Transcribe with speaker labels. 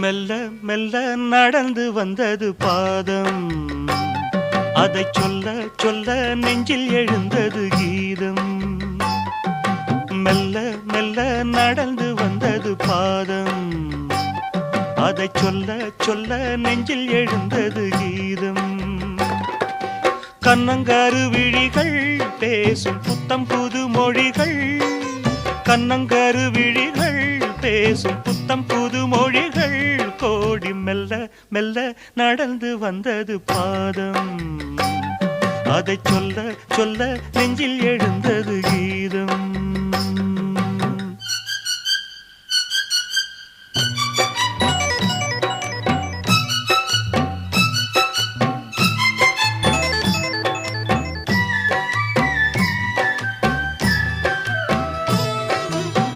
Speaker 1: மெல்ல மெல்ல நடந்து வந்தது பாதம், அதை சொல்ல சொல்ல நெஞ்சில் எழுந்தது கீதம். மெல்ல மெல்ல நடந்து வந்தது பாதம், அதை சொல்ல சொல்ல நெஞ்சில் எழுந்தது கீதம். கண்ணங்காரு விழிகள் பேசும் புத்தம் புது மொழிகள், கண்ணங்காரு விழிகள் பேசும் புத்தம் புது மொழிகள் கோடி. மெல்ல மெல்ல நடந்து வந்தது பாதம், அதை சொல்ல சொல்ல நெஞ்சில் எழுந்தது கீதம்.